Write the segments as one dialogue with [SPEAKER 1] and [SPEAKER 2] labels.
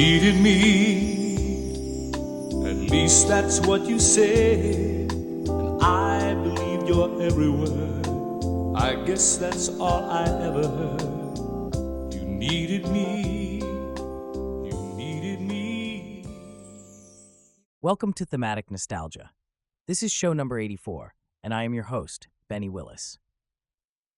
[SPEAKER 1] needed me. At least that's what you said, and I believed your every word. I guess that's all I ever heard. You needed me. You needed me.
[SPEAKER 2] Welcome to Thematic Nostalgia. This is show number 84, and I am your host, Benny Willis.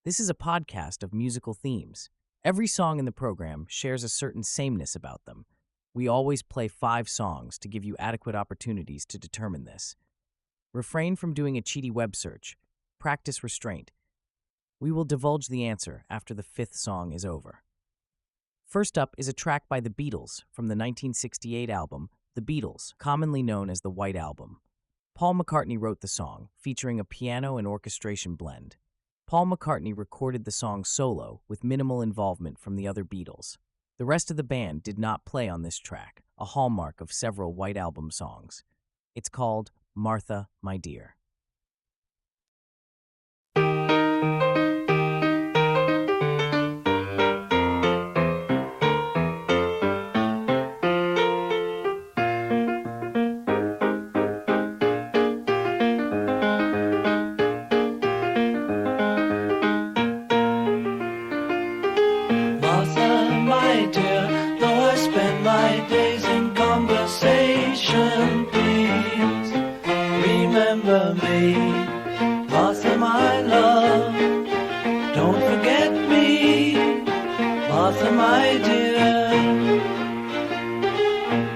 [SPEAKER 2] This is a podcast of musical themes. Every song in the program shares a certain sameness about them. We always play 5 songs to give you adequate opportunities to determine this. Refrain from doing a cheaty web search. Practice restraint. We will divulge the answer after the 5th song is over. First up is a track by the Beatles from the 1968 album, The Beatles, commonly known as the White Album. Paul McCartney wrote the song, featuring a piano and orchestration blend. Paul McCartney recorded the song solo with minimal involvement from the other Beatles. The rest of the band did not play on this track, a hallmark of several White Album songs. It's called Martha, My Dear.
[SPEAKER 3] Martha, my love, don't forget me, Martha, my dear.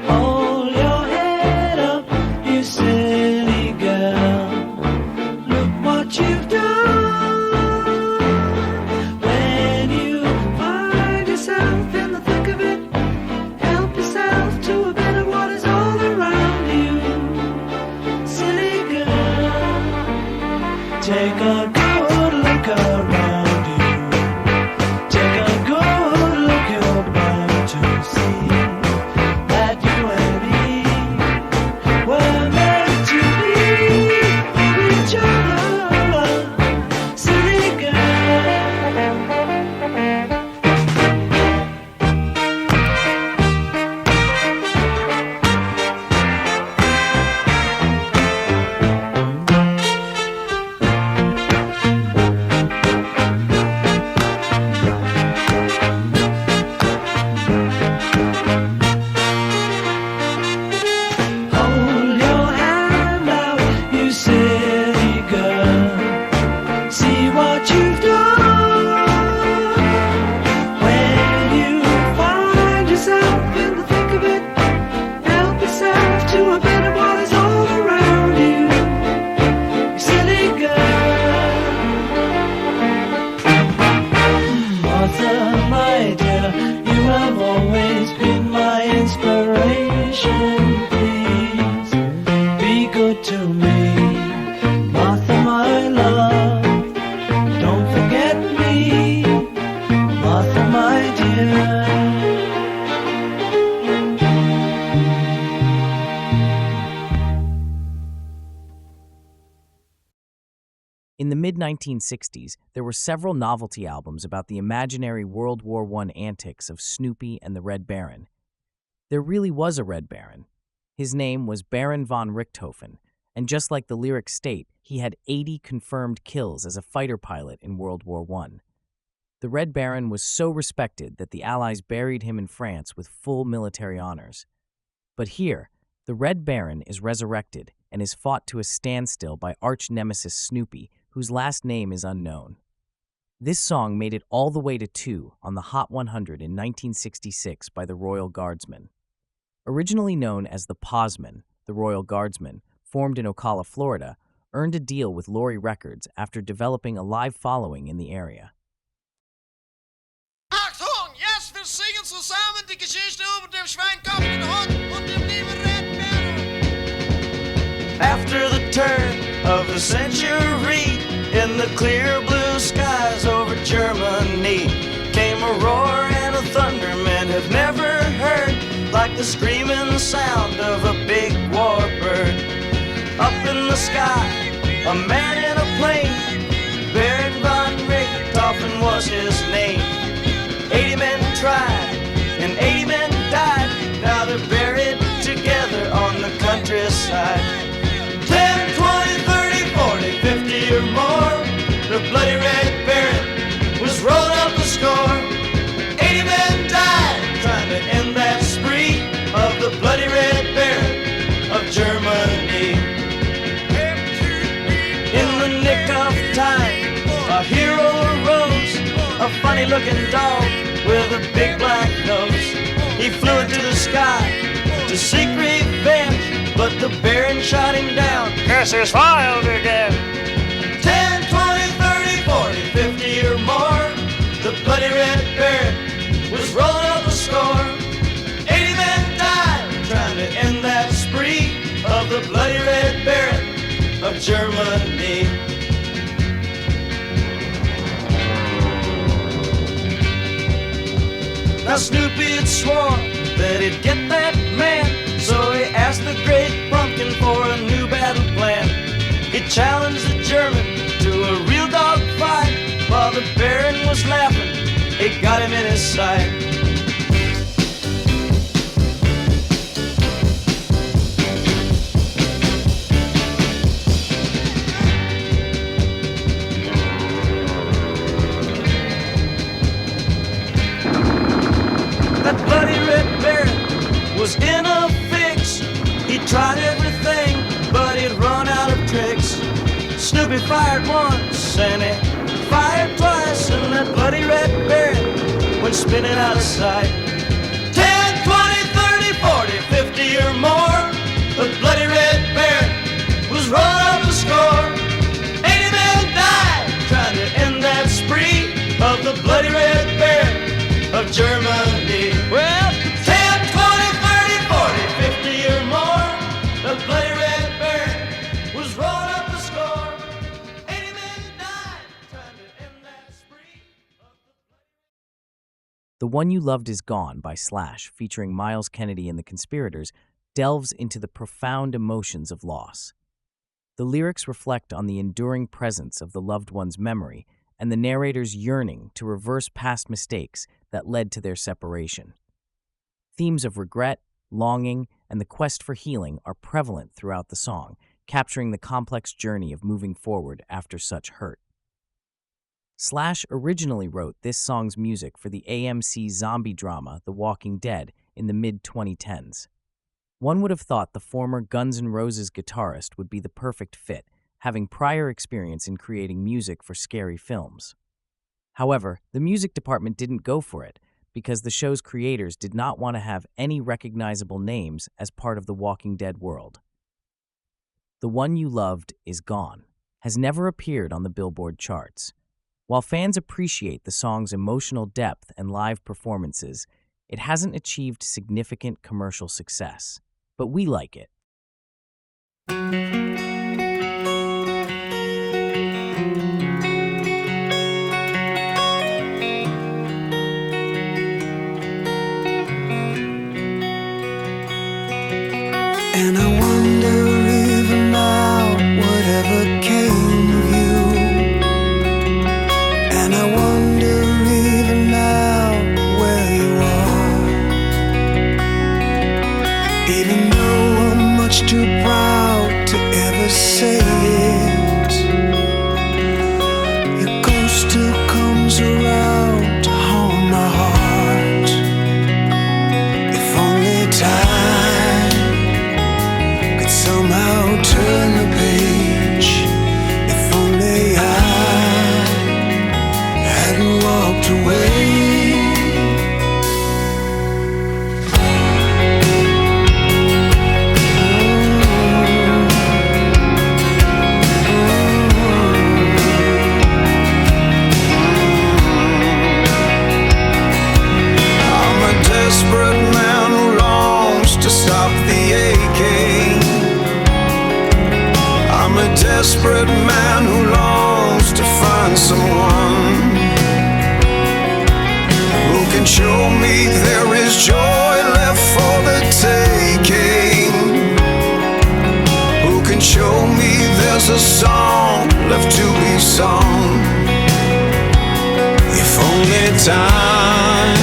[SPEAKER 3] Hold your head up, you silly girl. Look what you've done. When you find yourself in the thick of it, help yourself to a bit of what is all around you. Silly girl. Take a good look around you. Take a good look, you're bound to see that you and me were meant to be with each other. Silly
[SPEAKER 2] In the mid-1960s, there were several novelty albums about the imaginary World War I antics of Snoopy and the Red Baron. There really was a Red Baron. His name was Baron von Richthofen, and just like the lyrics state, he had 80 confirmed kills as a fighter pilot in World War I. The Red Baron was so respected that the Allies buried him in France with full military honors. But here, the Red Baron is resurrected and is fought to a standstill by arch-nemesis Snoopy, whose last name is unknown. This song made it all the way to 2 on the Hot 100 in 1966 by the Royal Guardsmen. Originally known as the Posmen, the Royal Guardsmen, formed in Ocala, Florida, earned a deal with Lorry Records after developing a live following in the area.
[SPEAKER 4] Achtung! Jetzt wir singen zusammen die Geschichte über den Schweinkopf, den Hund und den lieben Red Baron.
[SPEAKER 3] After the turn of the century, in the clear blue skies over Germany, came a roar and a thunder men have never heard, like the screaming sound of a big warbird. Up in the sky, a man in a plane, Baron von Richthofen was his name. 80 men tried and 80 men died. Now funny-looking dog with a big black nose. He flew into the sky to seek revenge, but the Baron shot him down.
[SPEAKER 5] Curse is filed again.
[SPEAKER 3] 10, 20, 30, 40, 50 or more. The bloody red Baron was rolling up a score. 80 men died trying to end that spree of the bloody red Baron of Germany. Now Snoopy had swore that he'd get that man, so he asked the great pumpkin for a new battle plan. He challenged the German to a real dog fight. While the Baron was laughing, he got him in his sight. That bloody red Baron was in a fix. He tried everything, but he'd run out of tricks. Snoopy fired once and he fired twice, and that bloody red Baron went spinning out of sight. 10, 20, 30, 40, 50 or more. The bloody red Baron was rolling up the score. 80 men died trying to end that spree of the bloody red Baron of Germany. Well, 10, 20, 30, 40, 50 or more. The bloody red Baron was rolling up the score. 80 men died trying to end that spree of the
[SPEAKER 2] The One You Loved Is Gone by Slash, featuring Miles Kennedy and the Conspirators, delves into the profound emotions of loss. The lyrics reflect on the enduring presence of the loved one's memory and the narrator's yearning to reverse past mistakes that led to their separation. Themes of regret, longing, and the quest for healing are prevalent throughout the song, capturing the complex journey of moving forward after such hurt. Slash originally wrote this song's music for the AMC zombie drama The Walking Dead in the mid-2010s. One would have thought the former Guns N' Roses guitarist would be the perfect fit, having prior experience in creating music for scary films. However, the music department didn't go for it because the show's creators did not want to have any recognizable names as part of the Walking Dead world. The One You Loved Is Gone has never appeared on the Billboard charts. While fans appreciate the song's emotional depth and live performances, it hasn't achieved significant commercial success. But we like it.
[SPEAKER 6] And I wonder even now whatever came of you. And I wonder even now where you are. Even though I'm much too proud to ever say it, your ghost still comes around to haunt my heart. If only time somehow turn the page. If only I hadn't walked away. I'm a desperate man who longs to stop the aching. I'm a desperate man who longs to find someone who can show me there is joy left for the taking, who can show me there's a song left to be sung. If only time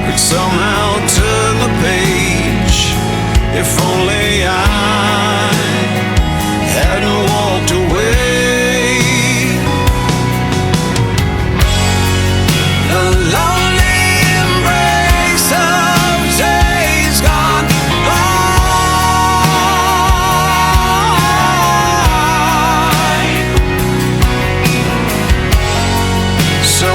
[SPEAKER 6] could somehow turn the page. If only I hadn't walked away. The lonely embrace of days gone by. So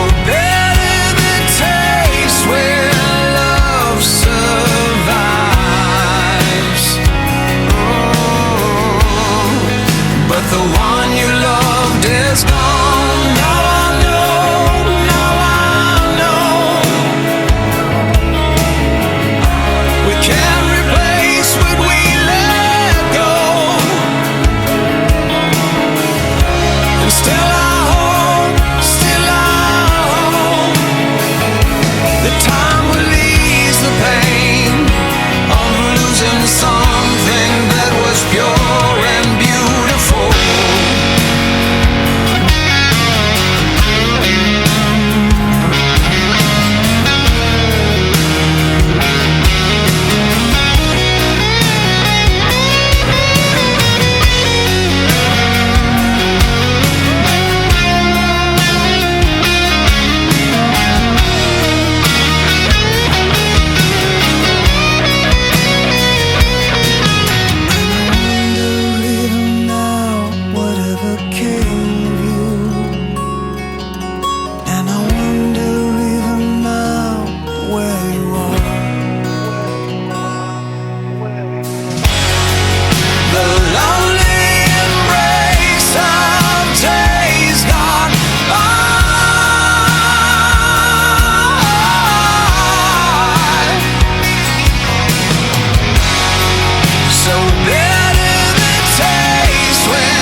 [SPEAKER 6] so bitter the taste when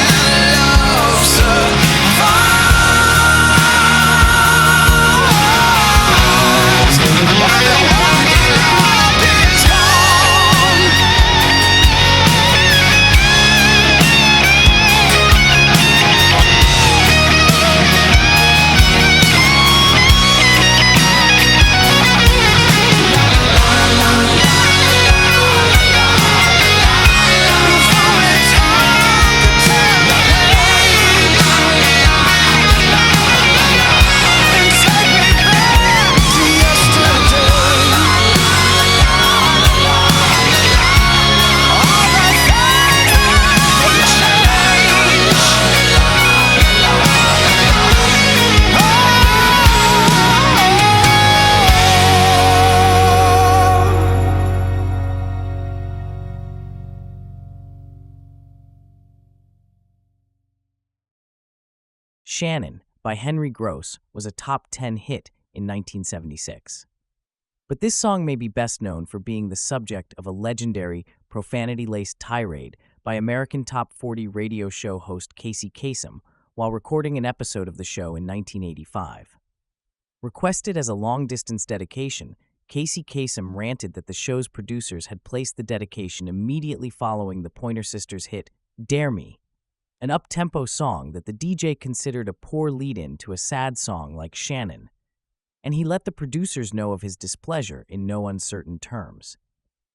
[SPEAKER 6] love survives. But the working world is gone.
[SPEAKER 2] Shannon by Henry Gross was a top 10 hit in 1976. But this song may be best known for being the subject of a legendary, profanity-laced tirade by American Top 40 radio show host Casey Kasem while recording an episode of the show in 1985. Requested as a long-distance dedication, Casey Kasem ranted that the show's producers had placed the dedication immediately following the Pointer Sisters' hit, Dare Me, an up-tempo song that the DJ considered a poor lead-in to a sad song like Shannon, and he let the producers know of his displeasure in no uncertain terms.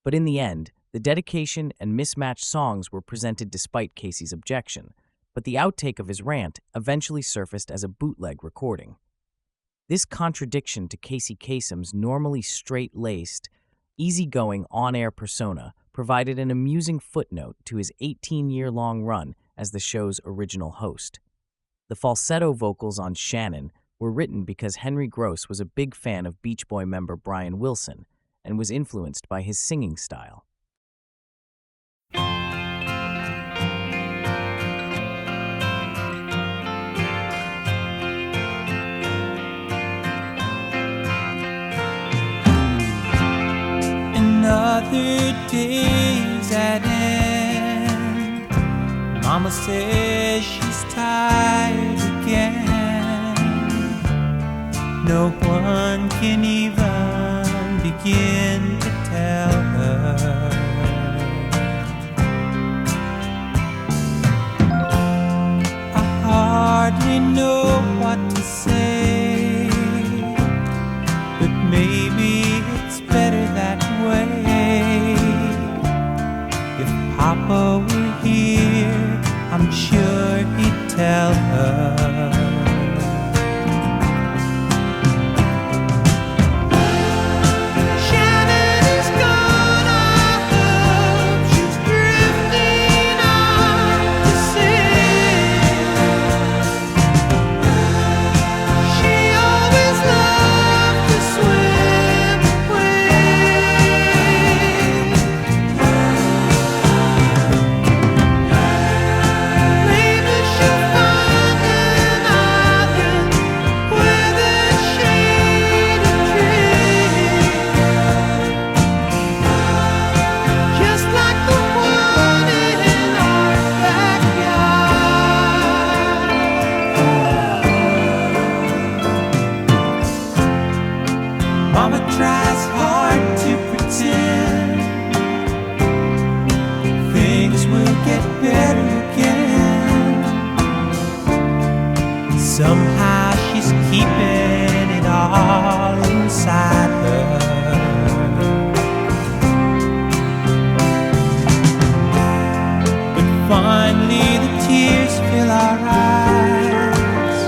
[SPEAKER 2] But in the end, the dedication and mismatched songs were presented despite Casey's objection, but the outtake of his rant eventually surfaced as a bootleg recording. This contradiction to Casey Kasem's normally straight-laced, easygoing on-air persona provided an amusing footnote to his 18-year-long run as the show's original host. The falsetto vocals on Shannon were written because Henry Gross was a big fan of Beach Boy member Brian Wilson and was influenced by his singing style.
[SPEAKER 7] Another day's at end. Mama says she's tired again. No one can even begin to tell her. I hardly know what to say, but maybe it's better that way. If Papa were here, I'm sure he'd tell her. Shannon is gone, I hope she's drifting out to sea. She always loved to swim away. Maybe she'll find an island where there's shade and trees, just like the one in our backyard. Mama tries hard to pretend things will get better again. Somehow she's keeping it all inside her. But finally the tears fill our eyes,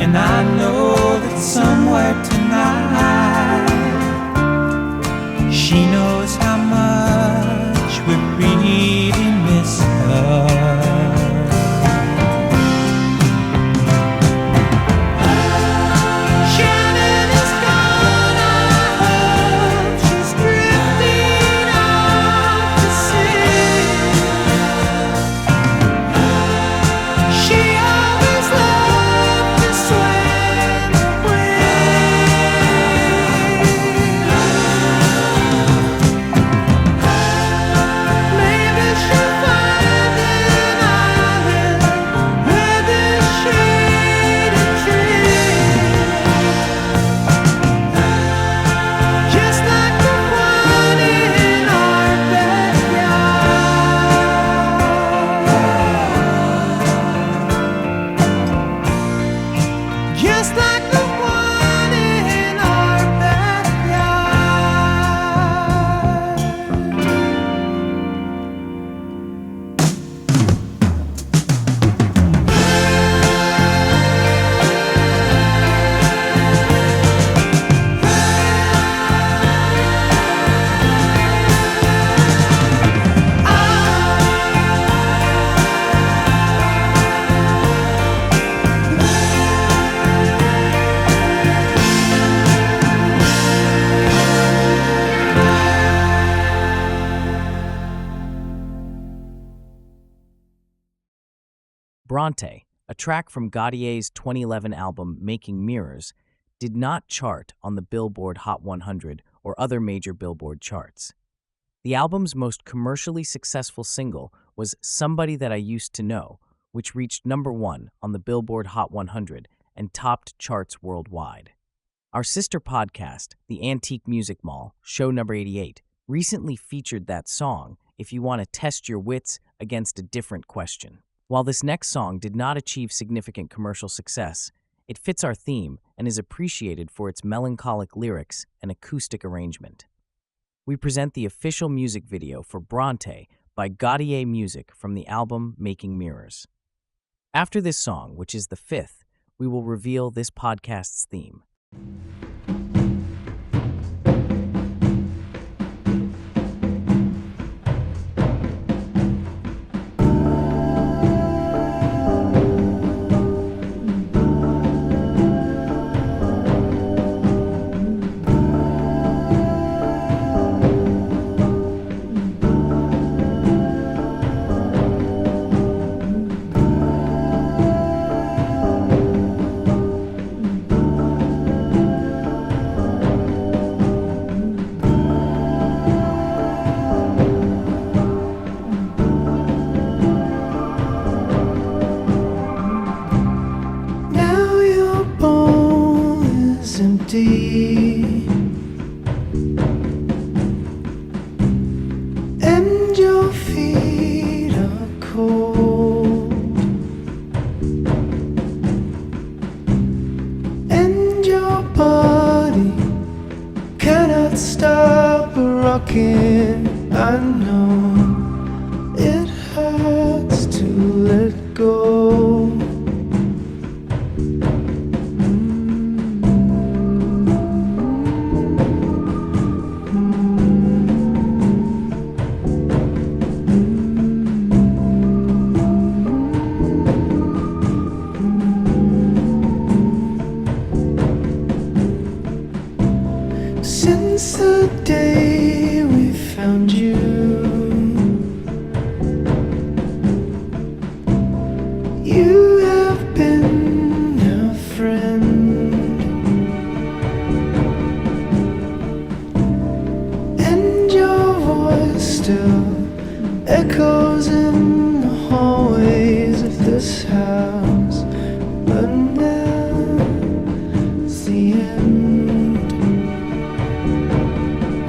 [SPEAKER 7] and I know that somewhere tonight she knows how much we really miss her. Shannon is gone, I hope she's drifting out to sea. She always loved to swim away.
[SPEAKER 2] Bronte, a track from Gaudier's 2011 album Making Mirrors, did not chart on the Billboard Hot 100 or other major Billboard charts. The album's most commercially successful single was Somebody That I Used to Know, which reached #1 on the Billboard Hot 100 and topped charts worldwide. Our sister podcast, The Antique Music Mall, show number 88, recently featured that song if you want to test your wits against a different question. While this next song did not achieve significant commercial success, it fits our theme and is appreciated for its melancholic lyrics and acoustic arrangement. We present the official music video for Bronte by Gaudier Music from the album Making Mirrors. After this song, which is the fifth, we will reveal this podcast's theme.
[SPEAKER 6] Now your bowl is empty, and your feet are cold, and your body cannot stop rocking. I know it hurts to let go. Since the day we found you, you have been a friend, and your voice still echoes in the hallways of this house. But now it's the end.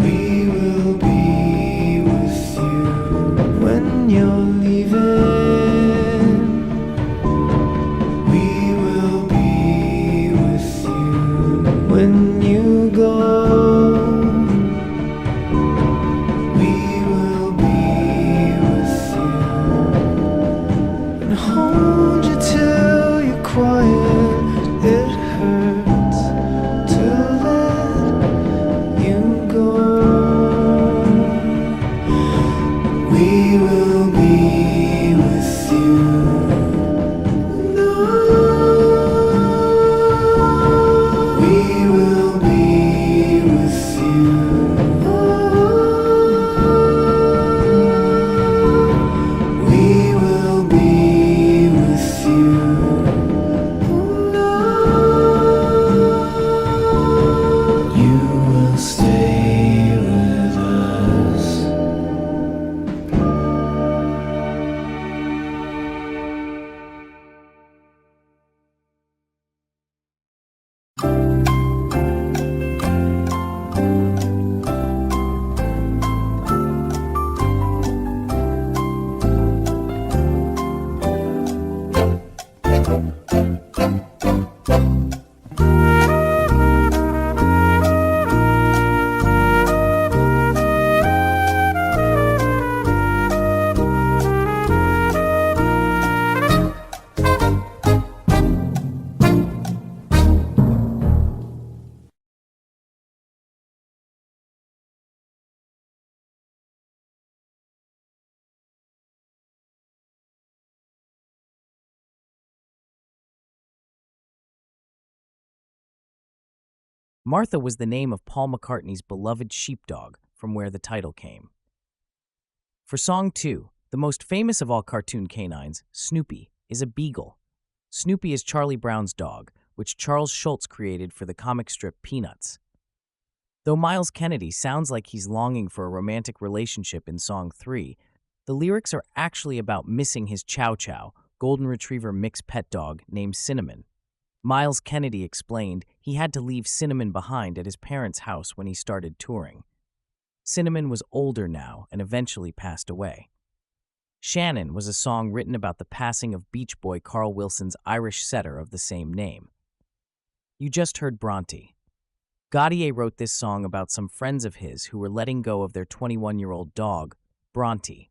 [SPEAKER 6] We will be with you when you're leaving. We will be with you when you go. We will be with you and hold you till you're quiet. It hurts to let you go. We will be with you. No, we will be with you. We will be with you. You will stay with us.
[SPEAKER 2] Martha was the name of Paul McCartney's beloved sheepdog, from where the title came. For Song 2, the most famous of all cartoon canines, Snoopy, is a beagle. Snoopy is Charlie Brown's dog, which Charles Schultz created for the comic strip Peanuts. Though Miles Kennedy sounds like he's longing for a romantic relationship in Song 3, the lyrics are actually about missing his Chow Chow, golden retriever mixed pet dog named Cinnamon. Miles Kennedy explained he had to leave Cinnamon behind at his parents' house when he started touring. Cinnamon was older now and eventually passed away. Shannon was a song written about the passing of Beach Boy Carl Wilson's Irish setter of the same name. You just heard Bronte. Gaudier wrote this song about some friends of his who were letting go of their 21-year-old dog, Bronte.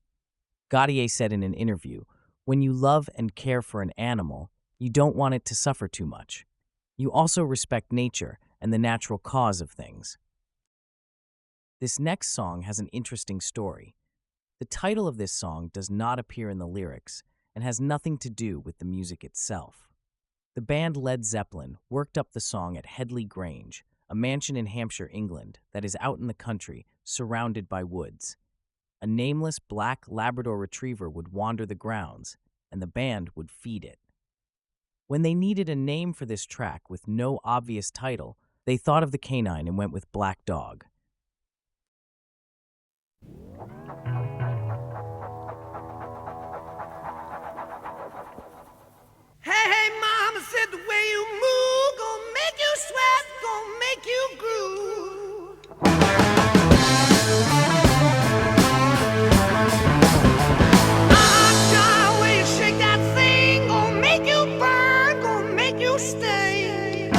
[SPEAKER 2] Gaudier said in an interview, "When you love and care for an animal, you don't want it to suffer too much. You also respect nature and the natural cause of things." This next song has an interesting story. The title of this song does not appear in the lyrics and has nothing to do with the music itself. The band Led Zeppelin worked up the song at Headley Grange, a mansion in Hampshire, England, that is out in the country, surrounded by woods. A nameless black Labrador retriever would wander the grounds, and the band would feed it. When they needed a name for this track with no obvious title, they thought of the canine and went with Black Dog.
[SPEAKER 6] Hey, mama said the way you move gonna make you sweat, gonna make you groove. The way you shake that thing gonna make you burn, gonna make you stay.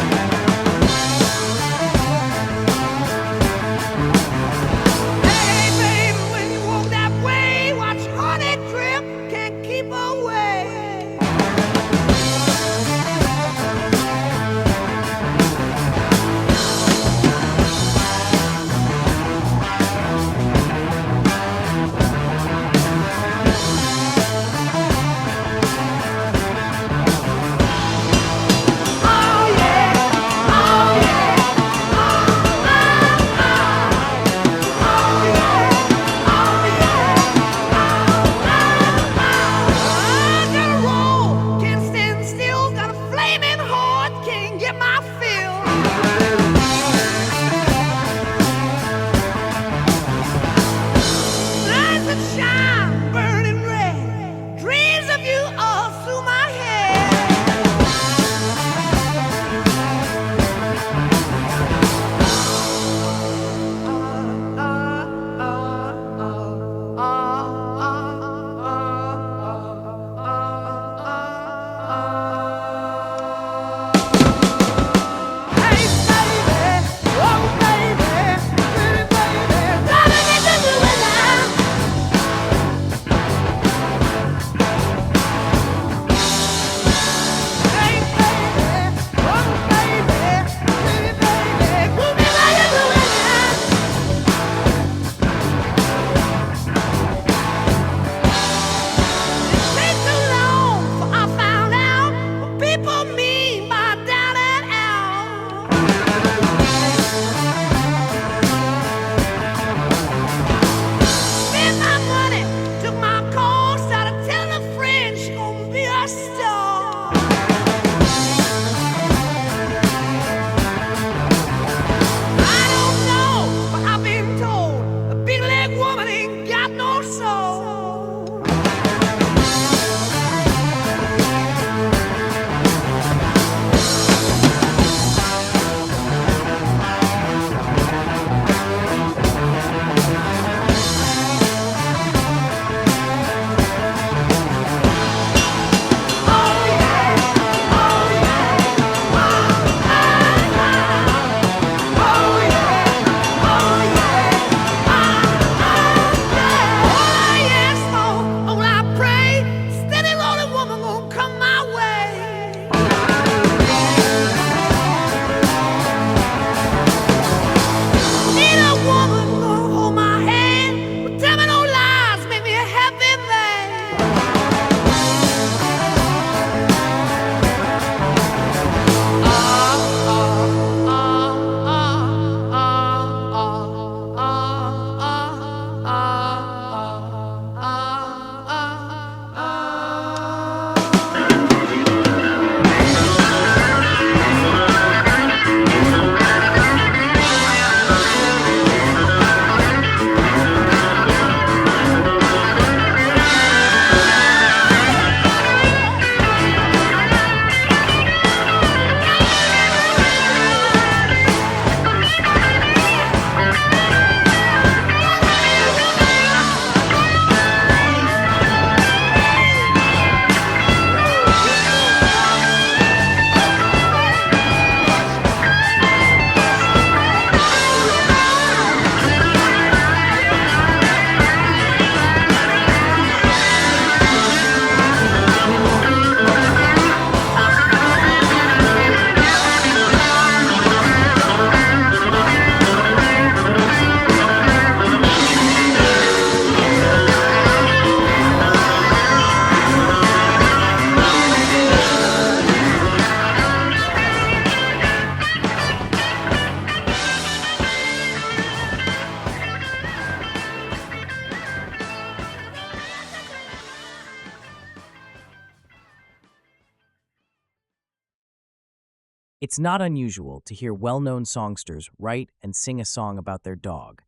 [SPEAKER 2] It's not unusual to hear well-known songsters write and sing a song about their dog.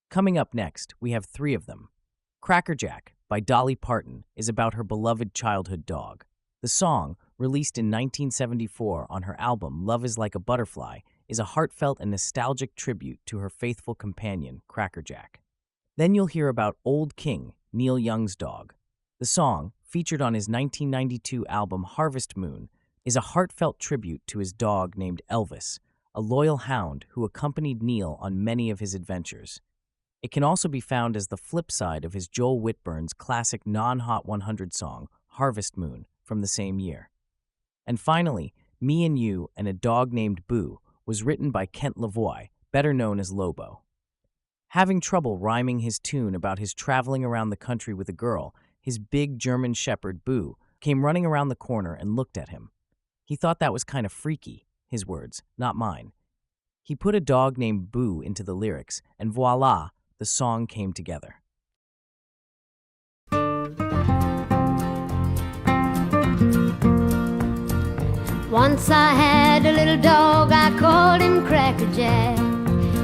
[SPEAKER 2] Coming up next, we have 3 of them. Cracker Jack by Dolly Parton is about her beloved childhood dog. The song, released in 1974 on her album Love is Like a Butterfly, is a heartfelt and nostalgic tribute to her faithful companion, Cracker Jack. Then you'll hear about Old King, Neil Young's dog. The song, featured on his 1992 album Harvest Moon, is a heartfelt tribute to his dog named Elvis, a loyal hound who accompanied Neil on many of his adventures. It can also be found as the flip side of his Joel Whitburn's classic non-Hot 100 song, Harvest Moon, from the same year. And finally, Me and You and a Dog Named Boo was written by Kent Lavoie, better known as Lobo. Having trouble rhyming his tune about his traveling around the country with a girl, his big German shepherd, Boo, came running around the corner and looked at him. He thought that was kind of freaky, his words, not mine. He put a dog named Boo into the lyrics, and voila, the song came together.
[SPEAKER 8] Once I had a little dog, I called him Cracker Jack.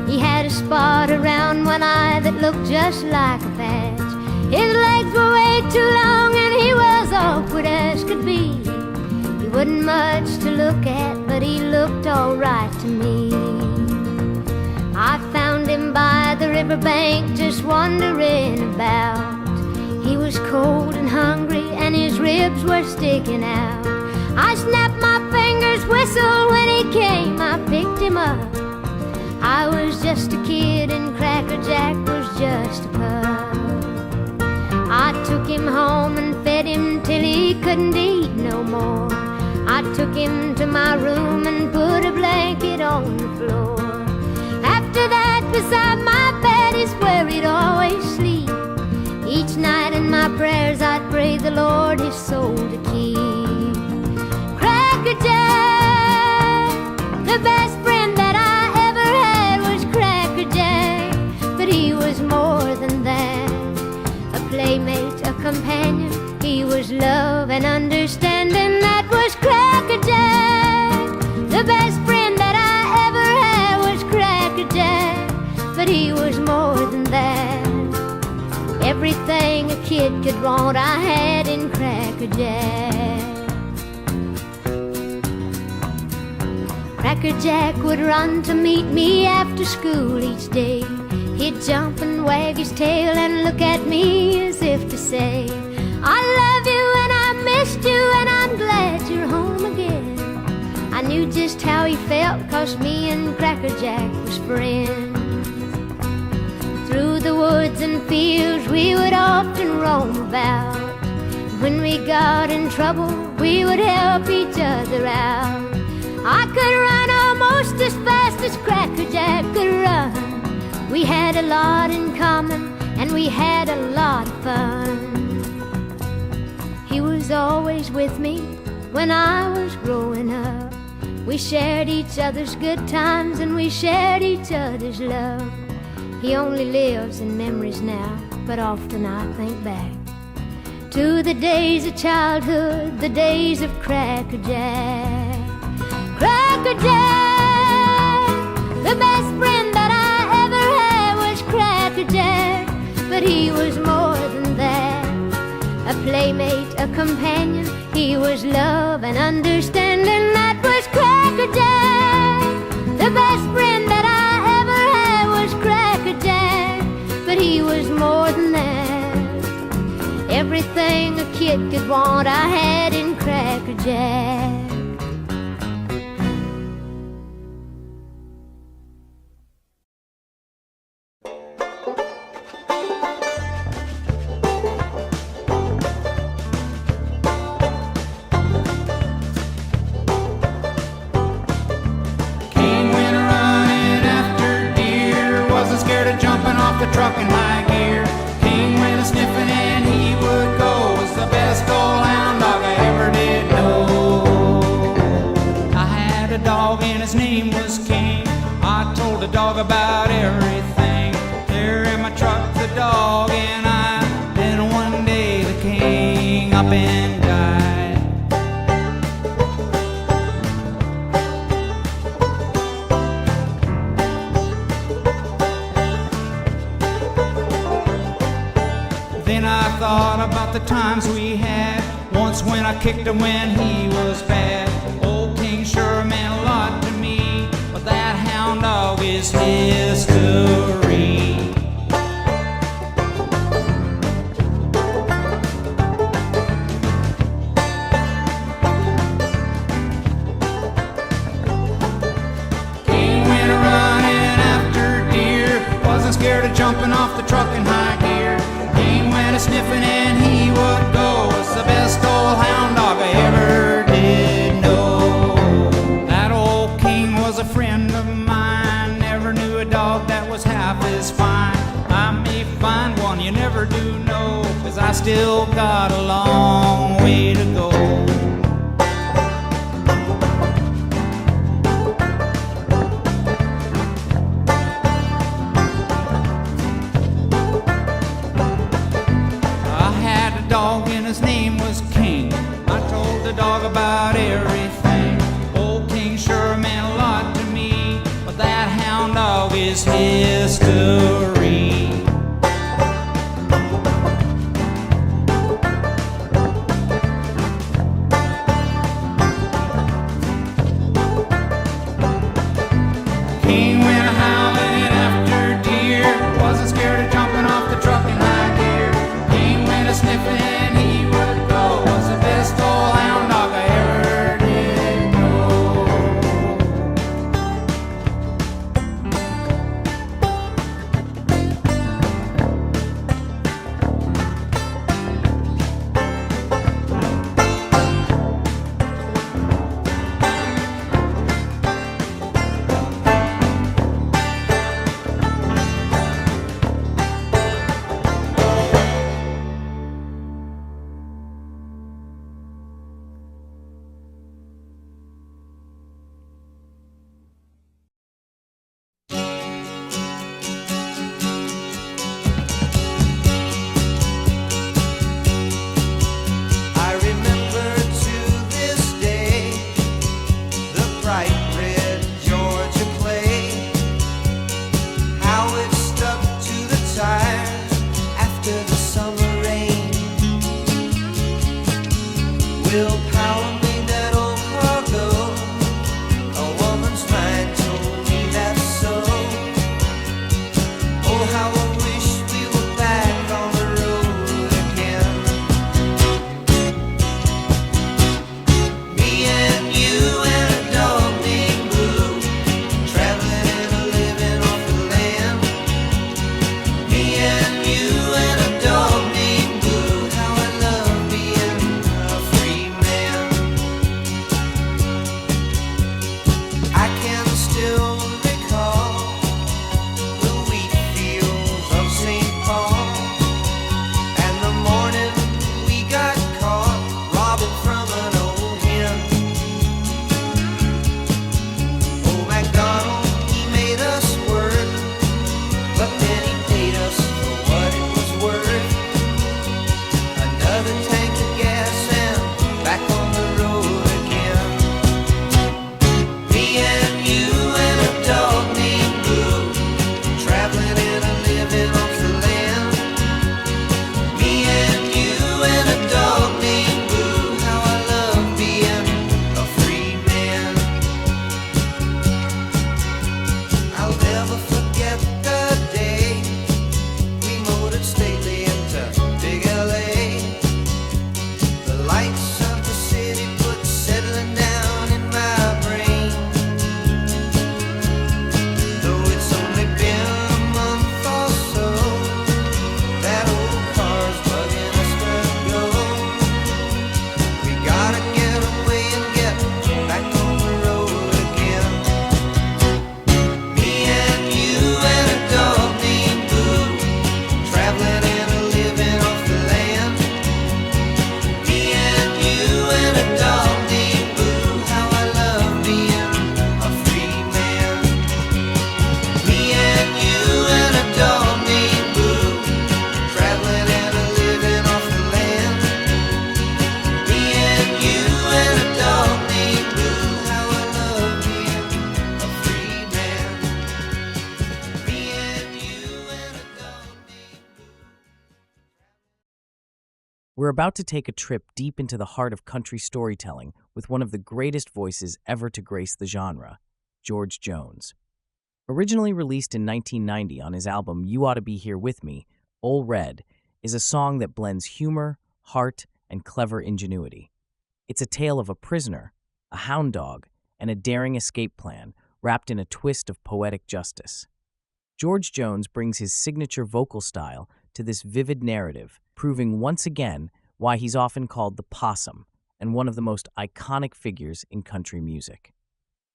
[SPEAKER 8] He had a spot around one eye that looked just like a patch. His legs were way too long and he was awkward as could be. He wasn't much to look at, but he looked all right to me. I found him by the riverbank just wandering about. He was cold and hungry and his ribs were sticking out. I snapped my fingers, whistled when he came, I picked him up. I was just a kid and Cracker Jack was just a pup. I took him home and fed him till he couldn't eat no more. I took him to my room and put a blanket on the floor. After that, beside my bed is where he'd always sleep. Each night in my prayers I'd pray the Lord his soul to keep. Cracker Jack, the best friend that I ever had was Cracker Jack. But he was more than that, a playmate, a companion. He was love and understanding. That was Cracker Jack. The best friend that I ever had was Cracker Jack. But he was more than that. Everything a kid could want I had in Cracker Jack. Cracker Jack would run to meet me after school each day. He'd jump and wag his tail and look at me as if to say, I love you and I missed you and I'm glad you're home again. I knew just how he felt, 'cause me and Cracker Jack was friends. Through the woods and fields we would often roam about. When we got in trouble we would help each other out. I could run almost as fast as Cracker Jack could run. We had a lot in common and we had a lot of fun. He was always with me when I was growing up. We shared each other's good times and we shared each other's love. He only lives in memories now, but often I think back to the days of childhood, the days of Cracker Jack. Cracker Jack, the best friend that I ever had was Cracker Jack. But he was more than that, a playmate, a companion. He was love and understanding. That was Cracker Jack. The best friend that I ever had was Cracker Jack. But he was more than that, everything a kid could want I had in Cracker Jack.
[SPEAKER 7] The truck in high gear, King went a sniffing and he would go. Was the best old hound dog I ever did know. I had a dog and his name was King. I told the dog about everything. There in my truck, the dog and I. Then one day the king up and died. about the times we had. Once when I kicked him when he was bad. Old King sure meant a lot to me, but that hound dog is history. King went running after deer, wasn't scared of jumping off the truck in high gear. King went a sniffing and he would go. Was the best old hound dog I ever did know. That old King was a friend of mine. Never knew a dog that was half as fine. I may find one, you never do know, 'cause I still got a long way to go. Dog and his name was King. I told the dog about everything. Old King sure meant a lot to me, but that hound dog is history. King went howling after deer, wasn't scared of jumping off the truck in high gear. King went a sniffing and he would go. Was the best old hound dog I ever did know.
[SPEAKER 3] I remember to this day the bright red Georgia clay, how it stuck to the tires after the summer rain. Willpower made that old car go. A woman's mind told me that's so. Oh, how I wish we were back on the road again. Me and you and a dog named Blue, traveling and a living off the land. Me and you and a dog named Blue, how I love being a free man. I can still recall the wheat fields of St. Paul, and the morning we got caught robbing from an old hen. Old MacDonald, he made us work, but then he paid us for what it was worth. Another tank of gas and back on the road again. Me and you and a dog named Blue, traveling and a living off the land. Me and you and a dog named Blue, how I love being a free man. I'll never forget the day we motored stately into Big LA.
[SPEAKER 2] We're about to take a trip deep into the heart of country storytelling with one of the greatest voices ever to grace the genre, George Jones. Originally released in 1990 on his album You Ought to Be Here With Me, Ol' Red is a song that blends humor, heart, and clever ingenuity. It's a tale of a prisoner, a hound dog, and a daring escape plan wrapped in a twist of poetic justice. George Jones brings his signature vocal style to this vivid narrative, proving once again why he's often called the Possum and one of the most iconic figures in country music.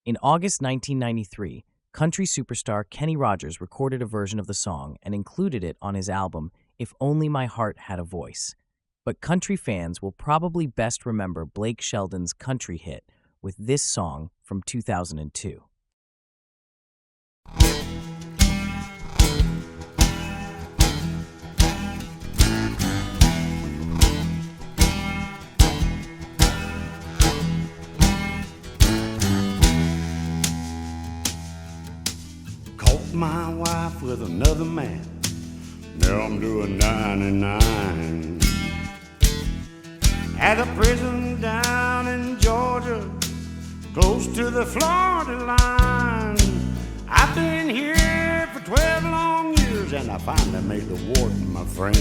[SPEAKER 2] In August 1993, country superstar Kenny Rogers recorded a version of the song and included it on his album If Only My Heart Had a Voice. But country fans will probably best remember Blake Shelton's country hit with this song from 2002.
[SPEAKER 9] Caught my wife with another man. Now I'm doing 99. At a prison down in Georgia, close to the Florida line. I've been here for 12 long years, and I finally made the warden my friend.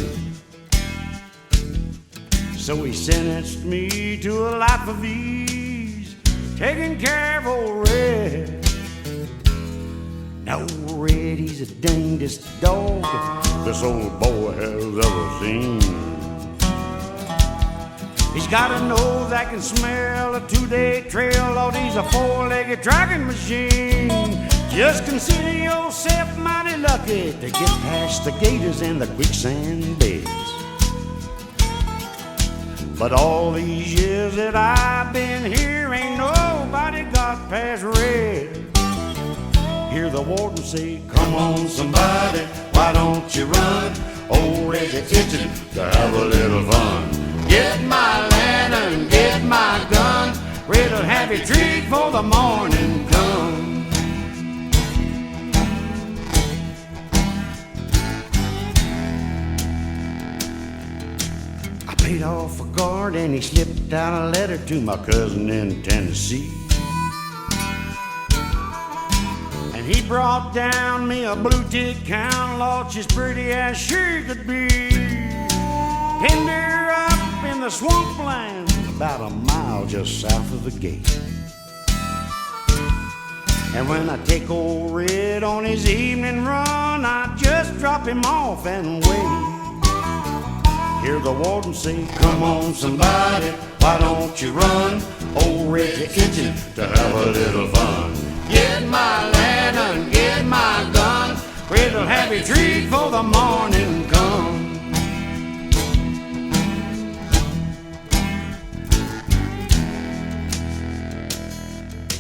[SPEAKER 9] So he sentenced me to a life of ease, taking care of old Red. Now old Red, he's the dangest dog this old boy has ever seen. He's got a nose that can smell a 2-day trail. Lord, he's a 4-legged dragging machine. Just consider yourself mighty lucky to get past the gators and the quicksand beds. But all these years that I've been here, ain't nobody got past Red. Hear the warden say, come on somebody, why don't you run? Old Red's itching to have a little fun. Get my lantern, get my gun. Red'll have your treat for the morning come. I paid off a guard and he slipped out a letter to my cousin in Tennessee. And he brought down me a blue tick hound, Lord, she's pretty as she could be. Pinned her up in the swampland, about a mile just south of the gate. And when I take old Red on his evening run, I just drop him off and wait. Hear the warden say, come on somebody, why don't you run? Old Red's itching to have a little fun. Get my lantern, get my gun. Red'll have your treat for the morning come.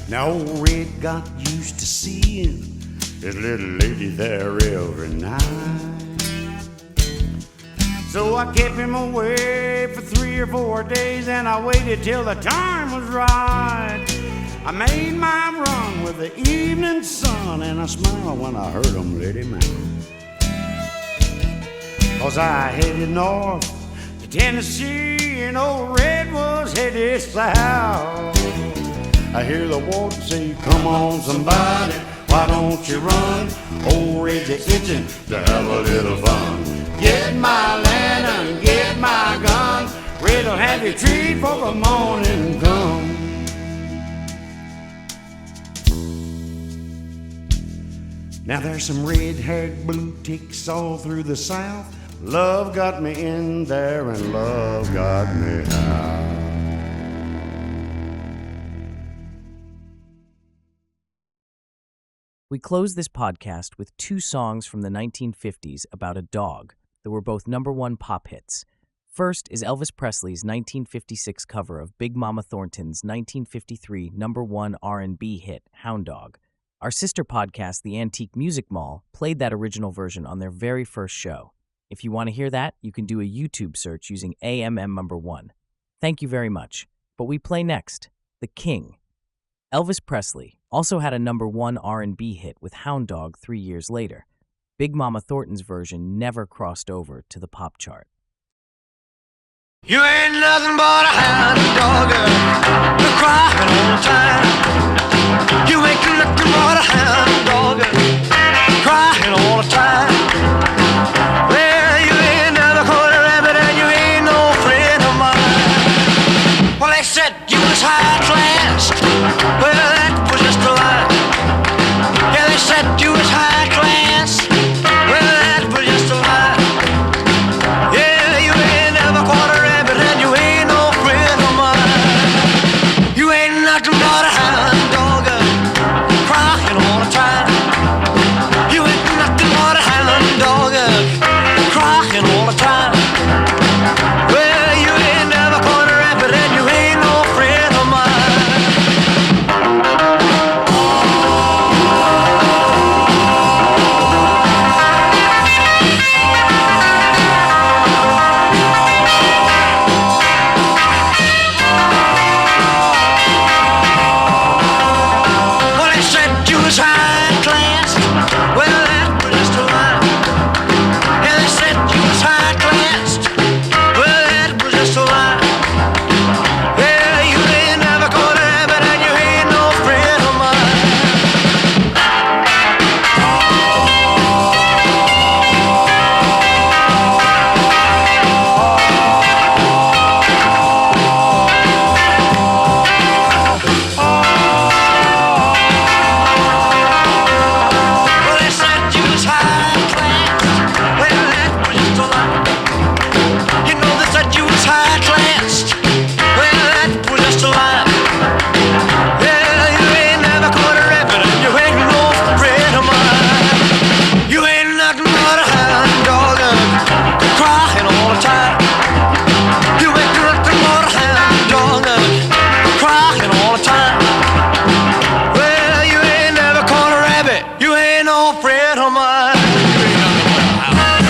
[SPEAKER 9] Now old Red got used to seeing his little lady there every night. So I kept him away for 3 or 4 days, and I waited till the time was right. I made my run with the evening sun, and I smiled when I heard him let him out. 'Cause I headed north to Tennessee, and old Red was headed south. I hear the warden say, come on somebody, why don't you run? Old Red's itching to have a little fun. Get my lantern, get my gun. Red'll have your treat for the morning come. Now there's some red-haired blue ticks all through the South. Love got me in there and love got me out.
[SPEAKER 2] We close this podcast with 2 songs from the 1950s about a dog that were both #1 pop hits. First is Elvis Presley's 1956 cover of Big Mama Thornton's 1953 #1 R&B hit, Hound Dog. Our sister podcast, The Antique Music Mall, played that original version on their very first show. If you want to hear that, you can do a YouTube search using AMM1. Thank you very much. But we play next, The King. Elvis Presley also had a #1 R&B hit with Hound Dog 3 years later. Big Mama Thornton's version never crossed over to the pop chart.
[SPEAKER 3] You ain't nothing but a hound dog, you're crying all the time. You ain't nothing but a hound dog, crying all the time. Well, you ain't never caught a rabbit and you ain't no friend of mine. Well, they said you was high class, well, that was just a lie. Yeah, they said you was high class, well, that was just a lie. Yeah, you ain't never caught a rabbit and you ain't no friend of mine. You ain't nothing but a hound dog, crying all the time. You ain't nothing but a hound dog, crying all the time. Well, you ain't never caught a rabbit and you ain't no friend of mine. Well, they said you was high class. Well, that was just a lie. Yeah, they said you was high class. Well, that was just a lie. Yeah, you ain't never caught a rabbit and you ain't no friend of mine. Well, they said you was high class. Well, that was just a lie. You know they said you was high class. Well, that was just a lie. Yeah, you ain't never caught a rabbit and you ain't no friend of mine. You ain't nothing but a hound dog, crying all the time. You ain't nothing but a hound dog, crying all the time. Well, you ain't never caught a rabbit. You ain't no friend of mine. You ain't nothing but a hound.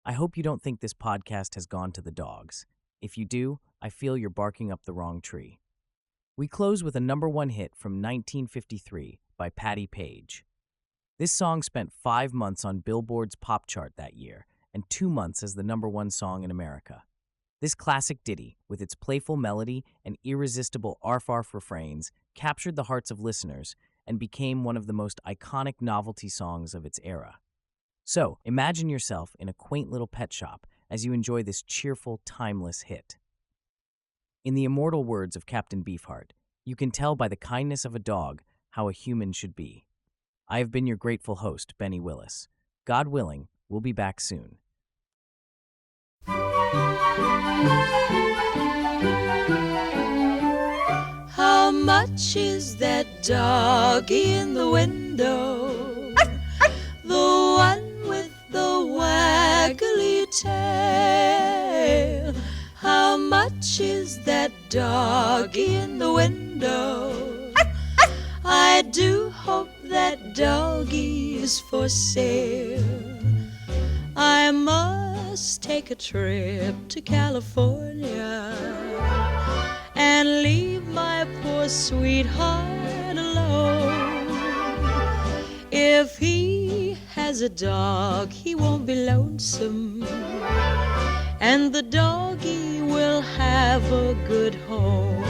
[SPEAKER 2] I hope you don't think this podcast has gone to the dogs. If you do, I feel you're barking up the wrong tree. We close with a #1 hit from 1953 by Patti Page. This song spent 5 months on Billboard's pop chart that year and 2 months as the #1 song in America. This classic ditty, with its playful melody and irresistible arf-arf refrains, captured the hearts of listeners and became one of the most iconic novelty songs of its era. So, imagine yourself in a quaint little pet shop as you enjoy this cheerful, timeless hit. In the immortal words of Captain Beefheart, you can tell by the kindness of a dog how a human should be. I have been your grateful host, Benny Willis. God willing, we'll be back soon.
[SPEAKER 10] How much is that doggy in the window? The one with the waggly tail. How much is that doggy in the window? I do hope that doggy is for sale. I must take a trip to California and leave my poor sweetheart alone. If he has a dog, he won't be lonesome, and the doggy will have a good home.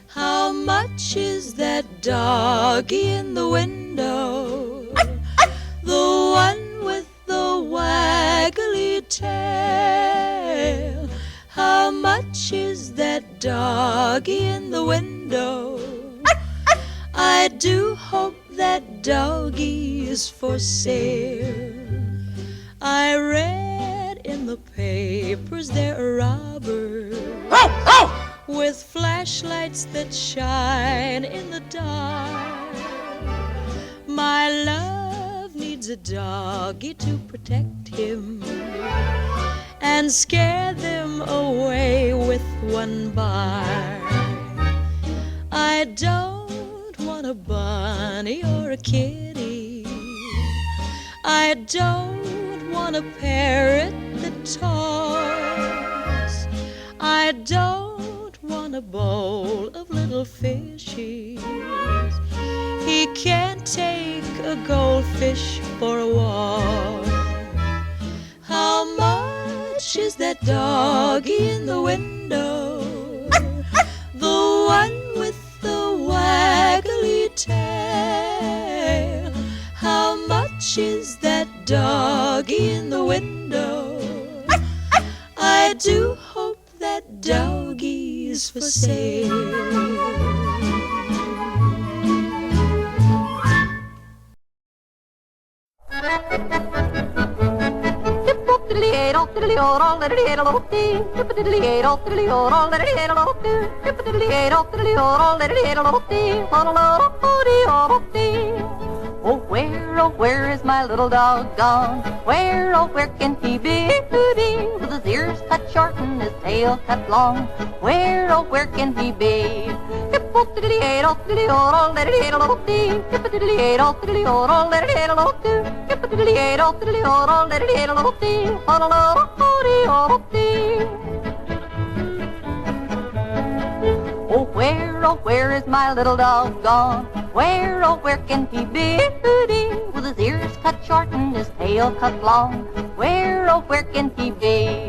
[SPEAKER 10] How much is that doggy in the window? The one with the waggly tail. How much is that doggy in the window? I do hope that doggy is for sale. I read in the papers there are robbers with flashlights that shine in the dark. My love needs a doggy to protect him and scare them away with one bark. I don't want a bunny or a kitty. I don't want a parrot that talks. I don't want a bowl of little fishies. He can't take a goldfish for a walk. much is that doggy in the window? The one with the waggly tail. How much is that doggy in the window? I do hope that doggy's for sale.
[SPEAKER 11] Oh, where is my little dog gone? Where, oh, where can he be? With his ears cut short and his tail cut long. Where, oh, where can he be? Oh, where is my little dog gone? Where, oh, where can he be? With his ears cut short and his tail cut long. Where, oh, where can he be?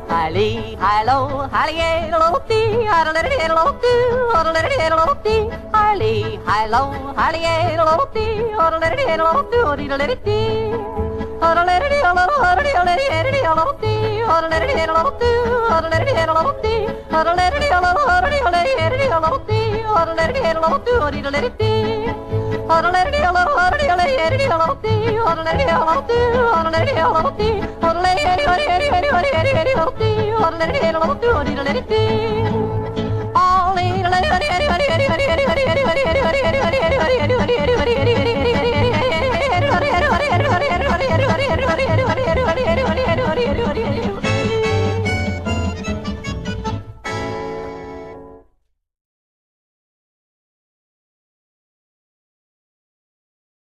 [SPEAKER 11] Hi-lee, hi-lo, hi-lee-lo-dee, hi-le-le-le-lo-dee, hi-le-le-le-lo-dee, hi-lee, hi-lo, hi-lee-lo-dee, hi-le-le-le-lo-dee,